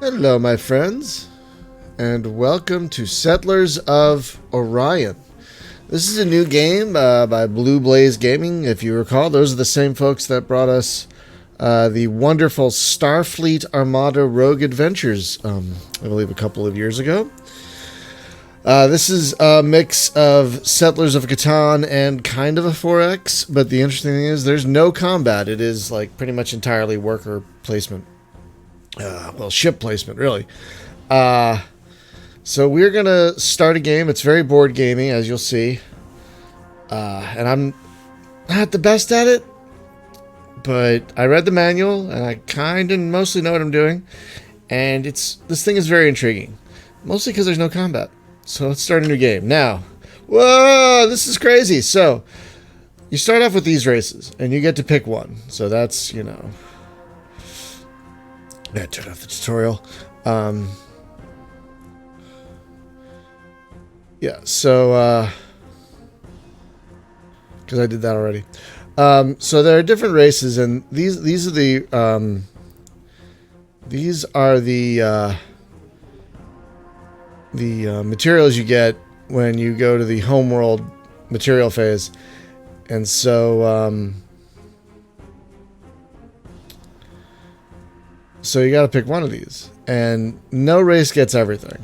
Hello, my friends, and welcome to Settlers of Orion. This is a new game by Blue Blaze Gaming. If you recall, those are the same folks that brought us the wonderful Star Fleet Armada Rogue Adventures, I believe a couple of years ago. This is a mix of Settlers of Catan and kind of a 4X, but the interesting thing is there's no combat. It is like pretty much entirely worker placement. Ship placement, really. So we're going to start a game. It's very board gamey, as you'll see. And I'm not the best at it, but I read the manual, and I kind of mostly know what I'm doing. And this thing is very intriguing, mostly because there's no combat. So let's start a new game. Now, whoa, this is crazy. So you start off with these races, and you get to pick one. So that's, yeah, turn off the tutorial. Yeah, so, because I did that already. So there are different races, and these are the materials you get when you go to the homeworld material phase, and so So you got to pick one of these, and no race gets everything.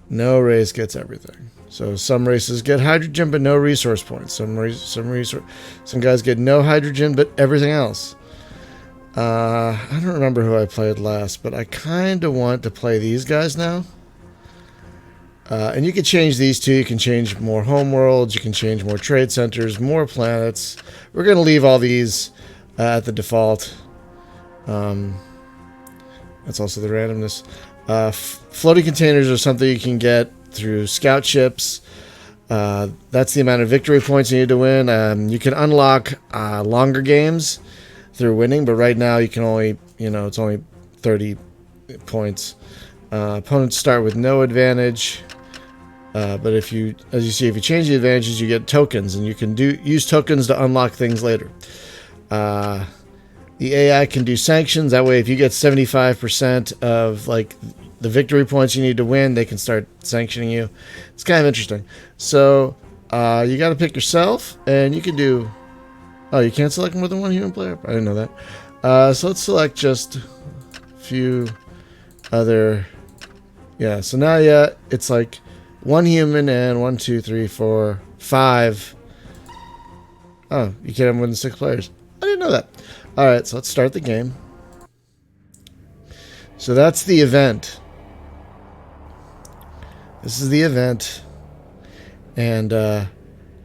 No race gets everything. So some races get hydrogen but no resource points. Some guys get no hydrogen but everything else. I don't remember who I played last, but I kind of want to play these guys now. And you can change these two. You can change more homeworlds. You can change more trade centers, more planets. We're going to leave all these at the default. That's also the randomness. Floating containers are something you can get through scout ships. That's the amount of victory points you need to win. You can unlock longer games through winning, but right now you can only, it's only 30 points. Opponents start with no advantage. But as you see, if you change the advantages, you get tokens, and you can use tokens to unlock things later. The AI can do sanctions. That way, if you get 75% of the victory points you need to win, they can start sanctioning you. It's kind of interesting. So you got to pick yourself, and you can do. Oh, you can't select more than one human player. I didn't know that. So let's select just a few other. Yeah. So now, it's like one human and 1, 2, 3, 4, 5. Oh, you can't have more than 6 players. I didn't know that. All right, so let's start the game. So that's the event. This is the event, and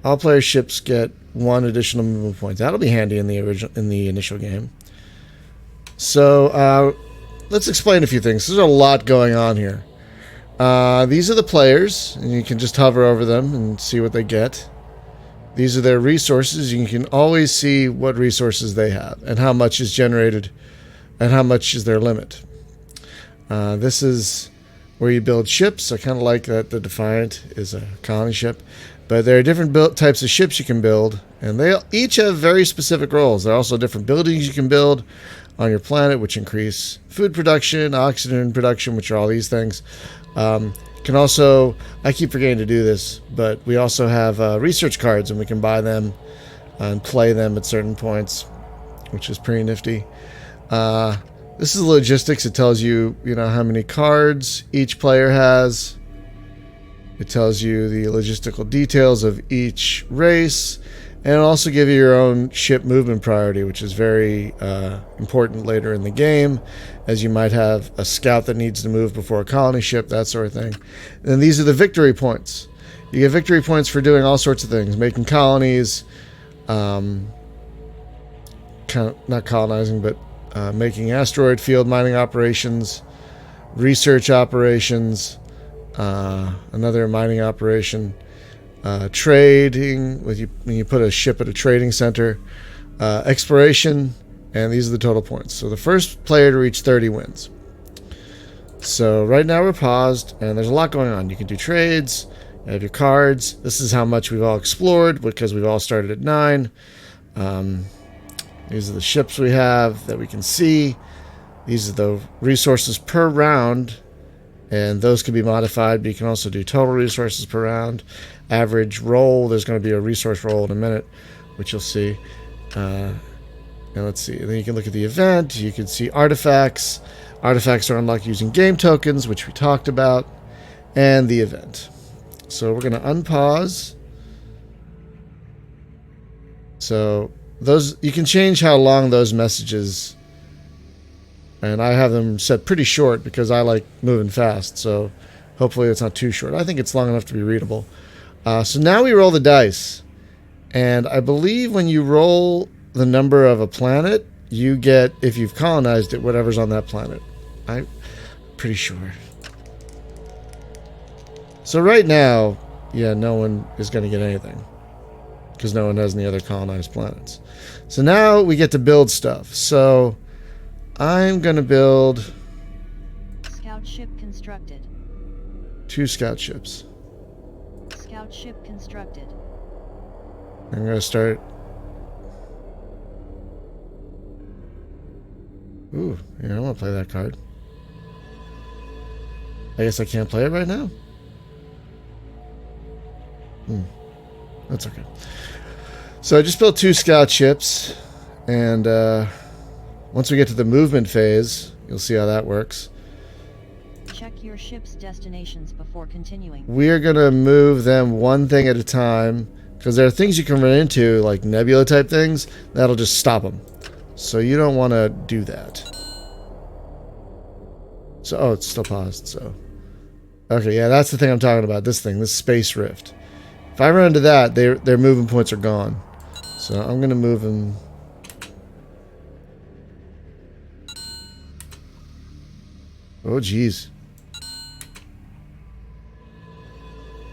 all player ships get 1 additional movement point. That'll be handy in the initial game. So let's explain a few things. There's a lot going on here. These are the players, and you can just hover over them and see what they get. These are their resources. You can always see what resources they have and how much is generated and how much is their limit. This is where you build ships. I kind of like that the Defiant is a colony ship. But there are different types of ships you can build, and they each have very specific roles. There are also different buildings you can build on your planet, which increase food production, oxygen production, which are all these things. Can also, I keep forgetting to do this, but we also have research cards, and we can buy them and play them at certain points, which is pretty nifty. This is logistics. It tells you, how many cards each player has. It tells you the logistical details of each race, and it'll also give you your own ship movement priority, which is very important later in the game, as you might have a scout that needs to move before a colony ship, that sort of thing. And these are the victory points. You get victory points for doing all sorts of things, making colonies, not colonizing, but making asteroid field mining operations, research operations, another mining operation, trading, when you put a ship at a trading center, exploration, and these are the total points. So the first player to reach 30 wins. So right now we're paused, and there's a lot going on. You can do trades, you have your cards. This is how much we've all explored, because we've all started at 9. These are the ships we have that we can see. These are the resources per round, and those can be modified, but you can also do total resources per round. Average roll, there's going to be a resource roll in a minute, which you'll see. Now let's see. And then you can look at the event. You can see artifacts. Artifacts are unlocked using game tokens, which we talked about, and the event. So we're going to unpause. So those, you can change how long those messages, and I have them set pretty short because I like moving fast. So hopefully it's not too short. I think it's long enough to be readable. So now we roll the dice, and I believe when you roll the number of a planet, you get, if you've colonized it, whatever's on that planet. I'm pretty sure. So right now, yeah, no one is going to get anything because no one has any other colonized planets. So now we get to build stuff. So I'm going to build scout ship constructed. 2 scout ships. Scout ship constructed. I'm going to start. Ooh, yeah, I want to play that card. I guess I can't play it right now? That's okay. So I just built 2 scout ships, and once we get to the movement phase, you'll see how that works. Check your ship's destinations before continuing. We're going to move them one thing at a time, because there are things you can run into, like nebula type things, that'll just stop them. So you don't want to do that. So, oh, it's still paused, so. Okay, yeah, that's the thing I'm talking about. This thing, this space rift. If I run into that, their movement points are gone. So I'm going to move them. Oh, geez.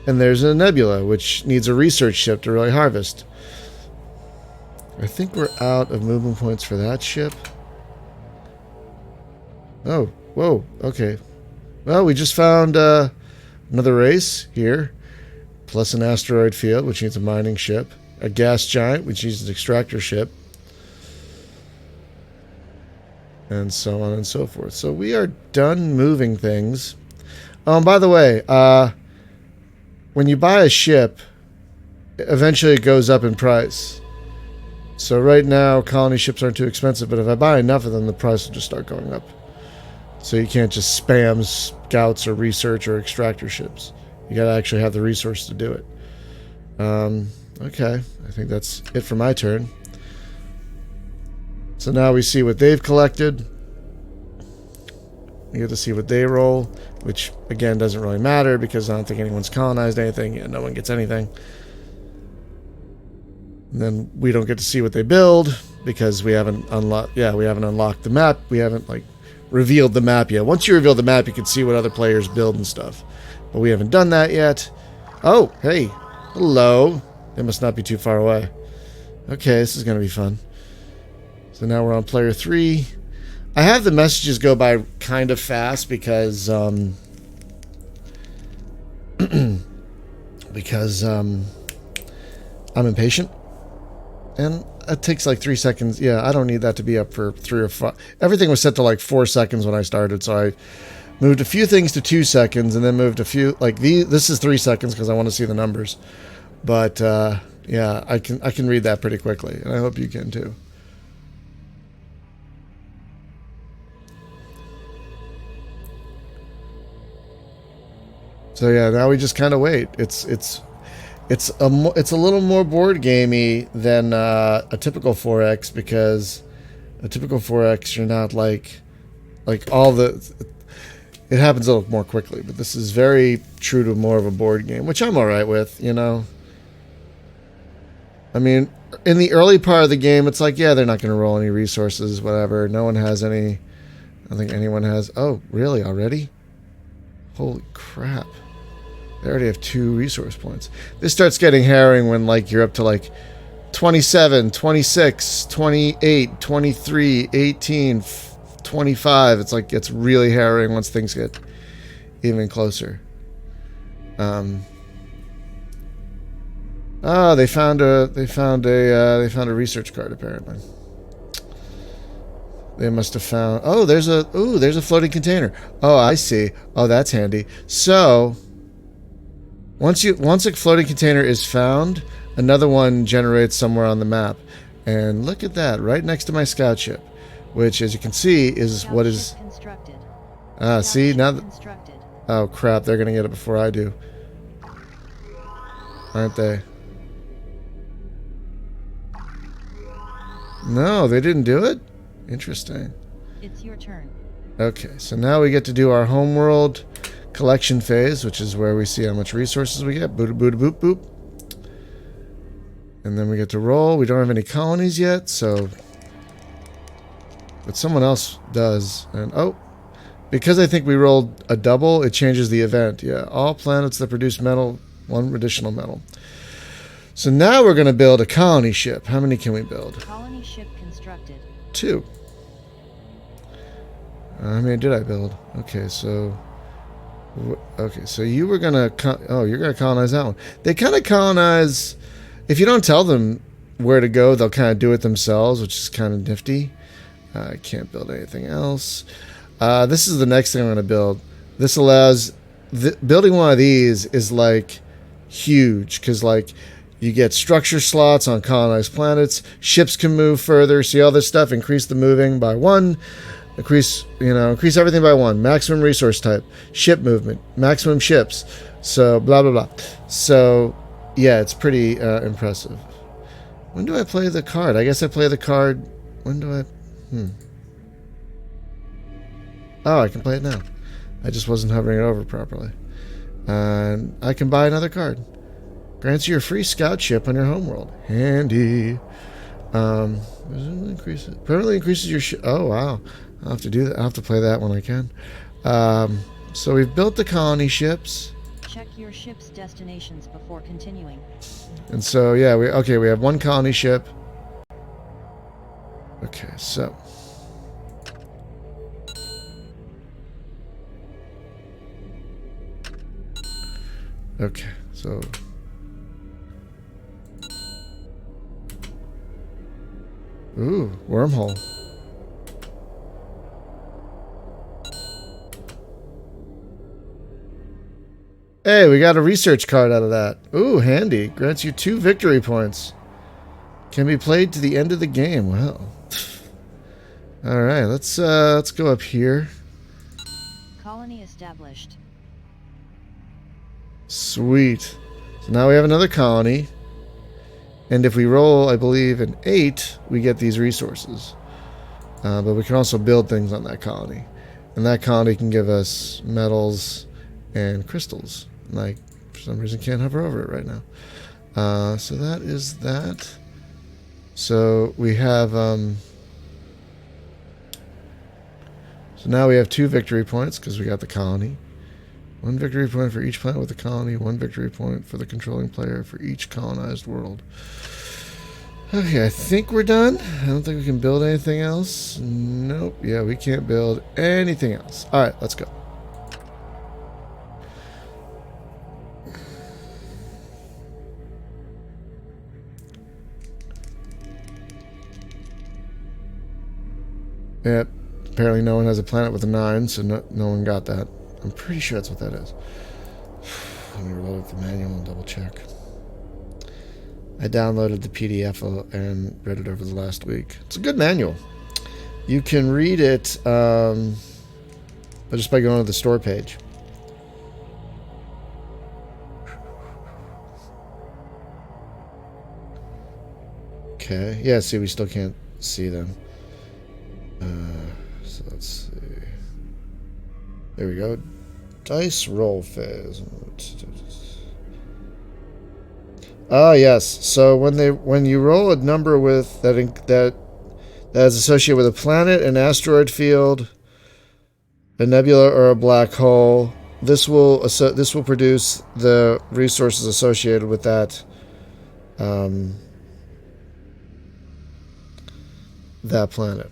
And there's a nebula, which needs a research ship to really harvest. I think we're out of movement points for that ship. Oh, whoa, okay. Well, we just found another race here, plus an asteroid field, which needs a mining ship, a gas giant, which needs an extractor ship, and so on and so forth. So we are done moving things. Oh, and by the way, when you buy a ship, eventually it goes up in price. So right now, colony ships aren't too expensive, but if I buy enough of them, the price will just start going up. So you can't just spam scouts or research or extractor ships. You got to actually have the resource to do it. Okay, I think that's it for my turn. So now we see what they've collected. We get to see what they roll, which again doesn't really matter because I don't think anyone's colonized anything. Yeah, no one gets anything. And then we don't get to see what they build because we haven't unlocked. Yeah, we haven't unlocked the map. We haven't revealed the map yet. Once you reveal the map, you can see what other players build and stuff. But we haven't done that yet. Oh, hey. Hello. They must not be too far away. Okay, this is going to be fun. So now we're on player 3. I have the messages go by kind of fast because because I'm impatient. And it takes like 3 seconds. Yeah, I don't need that to be up for 3 or 5. Everything was set to like 4 seconds when I started, so I moved a few things to 2 seconds, and then moved a few like this is 3 seconds because I want to see the numbers. But yeah, I can read that pretty quickly, and I hope you can too. So yeah, now we just kind of wait. It's a little more board gamey than a typical 4X because a typical 4X you're not like all the. It happens a little more quickly, but this is very true to more of a board game, which I'm all right with, you know. I mean, in the early part of the game, it's like, yeah, they're not going to roll any resources, whatever. No one has any. I don't think anyone has. Oh, really? Already? Holy crap. They already have 2 resource points. This starts getting harrowing when you're up to 27, 26, 28, 23, 18, 25. It's really harrowing once things get even closer. Oh, they found a research card apparently. They must have found... Oh, there's a floating container. Oh, I see. Oh, that's handy. So, once a floating container is found, another one generates somewhere on the map. And look at that, right next to my scout ship, which, as you can see, is Scout what ship is... constructed. See, Ship now that... constructed. Oh, crap, they're going to get it before I do. Aren't they? No, they didn't do it? Interesting. It's your turn. Okay, so now we get to do our homeworld collection phase, which is where we see how much resources we get. Boop, boop, boop, boop. And then we get to roll. We don't have any colonies yet, so... But someone else does. And, oh, because I think we rolled a double, it changes the event. Yeah, all planets that produce metal, one additional metal. So now we're going to build a colony ship. How many can we build? Colony ship constructed. 2. How many did I build? Okay, so... Okay, so you were going to... Oh, you're going to colonize that one. They kind of colonize... If you don't tell them where to go, they'll kind of do it themselves, which is kind of nifty. I can't build anything else. This is the next thing I'm going to build. This allows... building one of these is, like, huge, because, like, you get structure slots on colonized planets. Ships can move further. See all this stuff? Increase the moving by 1. Increase everything by 1. Maximum resource type. Ship movement. Maximum ships. So, blah, blah, blah. So... Yeah, it's pretty impressive. When do I play the card? I guess I play the card... When do I... Oh, I can play it now. I just wasn't hovering it over properly. And I can buy another card. Grants you a free scout ship on your homeworld. Handy. Permanently increases your ship... Oh, wow. I'll have to do that. I'll have to play that when I can. So we've built the colony ships. Check your ship's destinations before continuing. And so, yeah, we have one colony ship. Okay, so. Okay, so. Ooh, wormhole. Hey, we got a research card out of that. Ooh, handy. Grants you 2 victory points. Can be played to the end of the game. Wow. All right, let's go up here. Colony established. Sweet. So now we have another colony. And if we roll, I believe, an 8, we get these resources. But we can also build things on that colony. And that colony can give us metals and crystals. And I, for some reason, can't hover over it right now. So that is that. So we have... So now we have 2 victory points because we got the colony. 1 victory point for each planet with a colony. 1 victory point for the controlling player for each colonized world. Okay, I think we're done. I don't think we can build anything else. Nope. Yeah, we can't build anything else. All right, let's go. Yep. Apparently no one has a planet with a 9, so no one got that. I'm pretty sure that's what that is. Let me reload up the manual and double check. I downloaded the PDF and read it over the last week. It's a good manual. You can read it but just by going to the store page. Okay. Yeah, see, we still can't see them. So let's see. There we go. Dice roll phase. Ah, yes. So when you roll a number with that is associated with a planet, an asteroid field, a nebula, or a black hole, this will produce the resources associated with that that planet.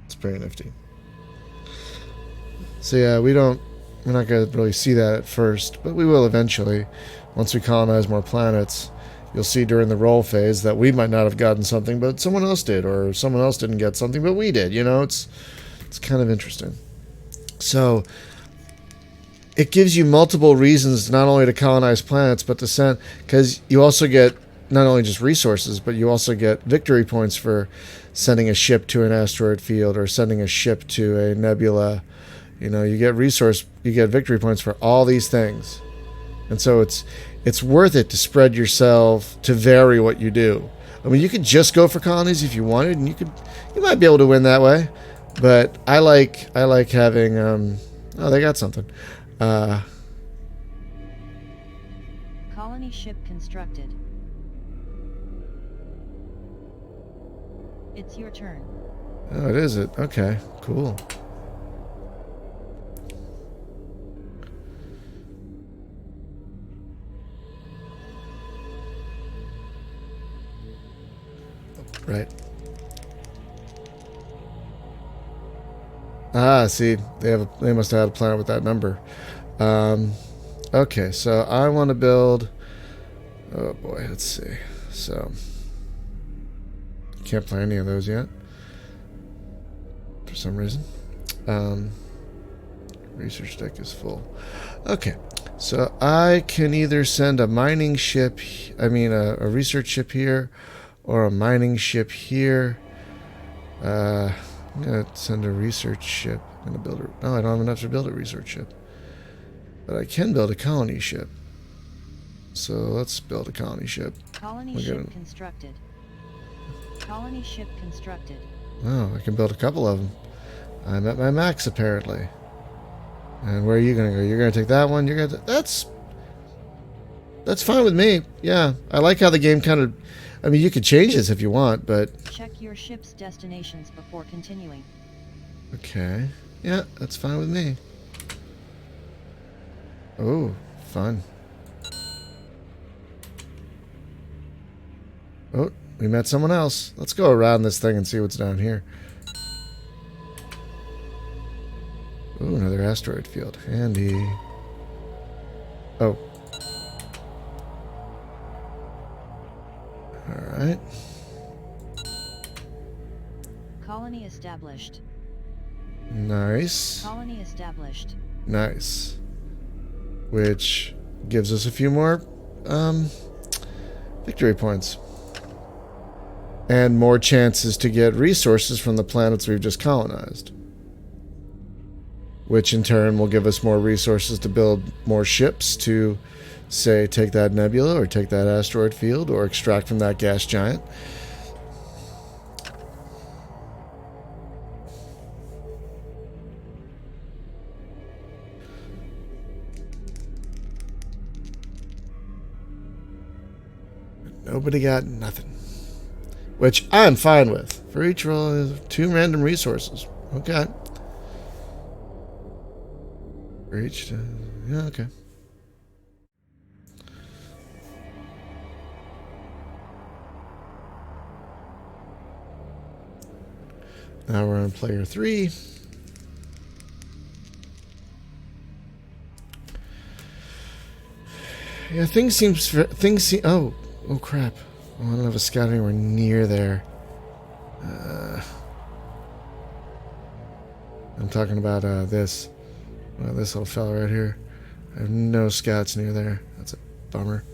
It's pretty nifty. So yeah, we're not going to really see that at first, but we will eventually once we colonize more planets. you'll see during the roll phase that we might not have gotten something, but someone else did, or someone else didn't get something, but we did. You know, it's kind of interesting. So it gives you multiple reasons not only to colonize planets, but to send, because you also get not only just resources, but you also get victory points for sending a ship to an asteroid field or sending a ship to a nebula. You know, you get victory points for all these things. And so it's worth it to spread yourself, to vary what you do. I mean, you could just go for colonies if you wanted, and you might be able to win that way. But I like having oh, they got something. Colony ship constructed. It's your turn. Oh, it is it. Okay, cool. Right. Ah, see, they must have had a planet with that number. Okay, so I want to build. Oh boy, let's see. So can't play any of those yet for some reason. Research deck is full. Okay, so I can either send a mining ship. I mean, a research ship here, or a mining ship here. I'm gonna send a research ship. I'm gonna build a. No, I don't have enough to build a research ship, but I can build a colony ship. So let's build a colony ship. Colony ship constructed. Colony ship constructed. Oh, I can build a couple of them. I'm at my max apparently. And where are you gonna go? You're gonna take that one. You're gonna. That's fine with me. Yeah, I like how the game kind of. I mean, you could change this if you want, but. Check your ship's destinations before continuing. Okay. Yeah, that's fine with me. Oh, fun. Oh, we met someone else. Let's go around this thing and see what's down here. Ooh, another asteroid field. Handy. Oh. Alright. Colony established. Nice. Colony established. Nice. Which gives us a few more victory points. And more chances to get resources from the planets we've just colonized. Which in turn will give us more resources to build more ships to, say, take that nebula or take that asteroid field or extract from that gas giant. Nobody got nothing. Which I'm fine with. For each roll, 2 random resources. Okay. For each, yeah, okay. Now we're on player 3. Yeah, things seem. Oh crap! Oh, I don't have a scout anywhere near there. I'm talking about this. Well, this little fella right here. I have no scouts near there. That's a bummer.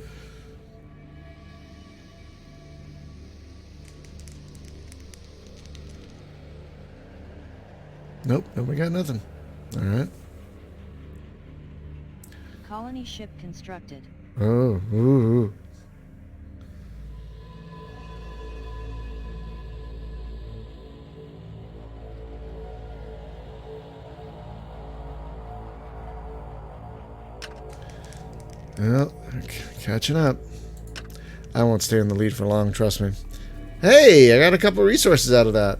Nope, nobody got nothing. All right. Colony ship constructed. Oh, ooh. Well, catching up. I won't stay in the lead for long, trust me. Hey, I got a couple resources out of that.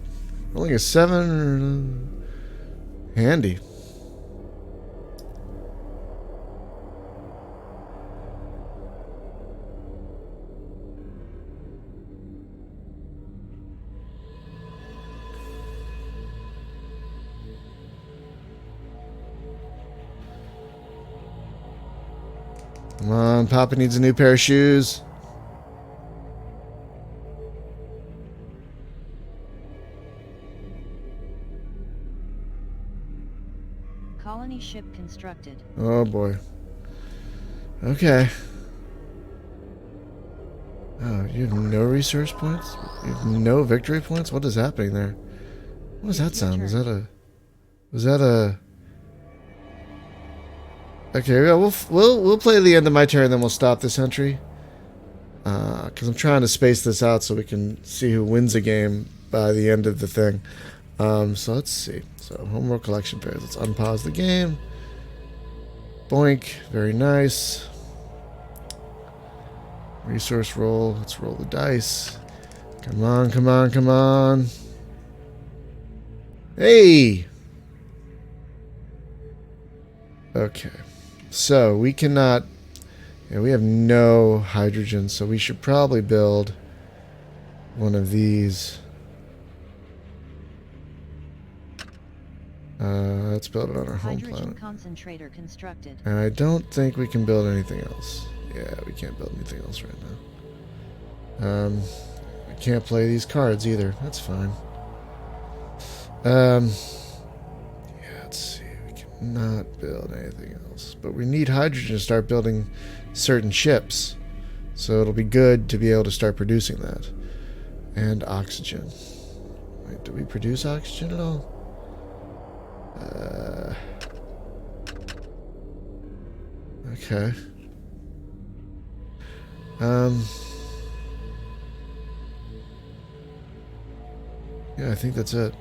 Only a 7. Handy. Come on, Papa needs a new pair of shoes. Colony ship constructed. Oh boy. Okay. Oh, you have no resource points? You have no victory points? What is happening there? What does that sound? Was that a... Okay, yeah, we'll play the end of my turn, then we'll stop this entry. Because I'm trying to space this out so we can see who wins a game by the end of the thing. So let's see. So homework collection pairs. Let's unpause the game. Boink. Very nice. Resource roll. Let's roll the dice. Come on, come on, come on. Hey! Okay. So we cannot... Yeah, we have no hydrogen, so we should probably build one of these. Let's build it on our home Hydrogen planet. concentrator constructed. And I don't think we can build anything else. Yeah, we can't build anything else right now. We can't play these cards either. That's fine. Yeah, let's see. We cannot build anything else. But we need hydrogen to start building certain ships. So it'll be good to be able to start producing that. And oxygen. Wait, do we produce oxygen at all? Okay. Yeah, I think that's it.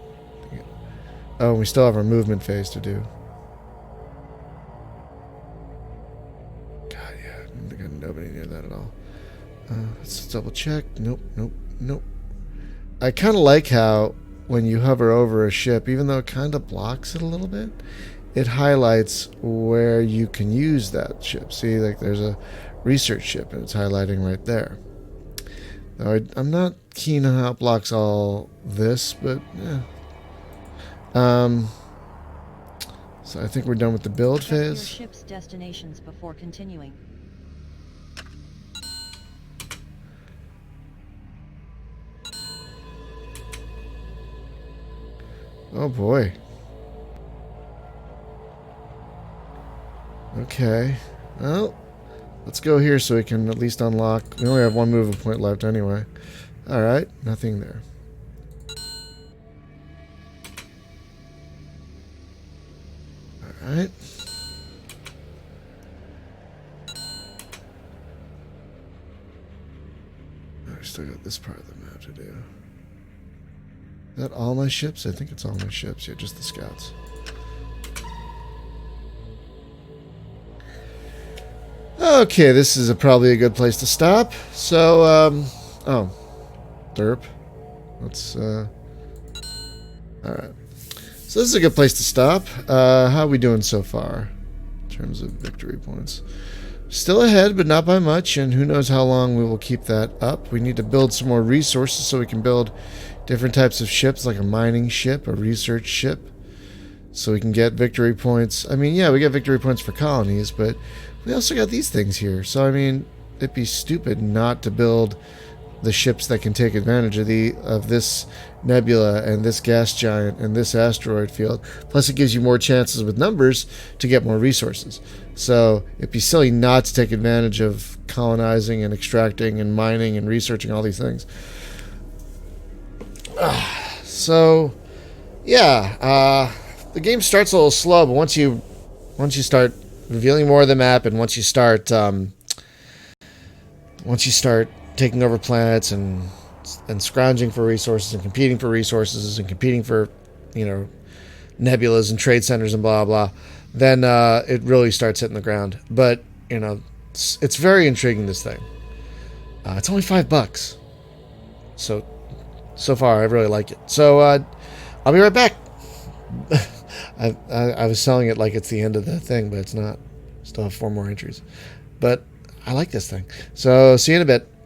Oh, we still have our movement phase to do. God, yeah, I got nobody near that at all. Let's double check. Nope, nope, nope. I kind of like how when you hover over a ship, even though it kind of blocks it a little bit, it highlights where you can use that ship. See, like there's a research ship and it's highlighting right there. Now, I'm not keen on how it blocks all this, but yeah. So I think we're done with the build Check your phase. ship's destinations before continuing. Oh boy. Okay. Well, let's go here so we can at least unlock. We only have one movement point left anyway. Alright, nothing there. Alright. I still got this part of the map to do. Is that all my ships? I think it's all my ships. Yeah, just the scouts. Okay, this is probably a good place to stop. So, oh, derp. Let's, alright. So this is a good place to stop. How are we doing so far in terms of victory points? Still ahead, but not by much, and who knows how long we will keep that up. We need to build some more resources so we can build different types of ships, like a mining ship, a research ship, so we can get victory points. I mean, yeah, we get victory points for colonies, but we also got these things here. So, I mean, it'd be stupid not to build the ships that can take advantage of this nebula and this gas giant and this asteroid field. Plus, it gives you more chances with numbers to get more resources. So it'd be silly not to take advantage of colonizing and extracting and mining and researching all these things. So, yeah, the game starts a little slow, but once you start revealing more of the map, and once you start taking over planets and scrounging for resources and competing for resources and competing for, nebulas and trade centers and blah blah, then it really starts hitting the ground. But it's very intriguing, this thing. It's only $5, so far I really like it. So I'll be right back. I was selling it like it's the end of the thing, but it's not. Still have 4 more entries, but I like this thing. So see you in a bit.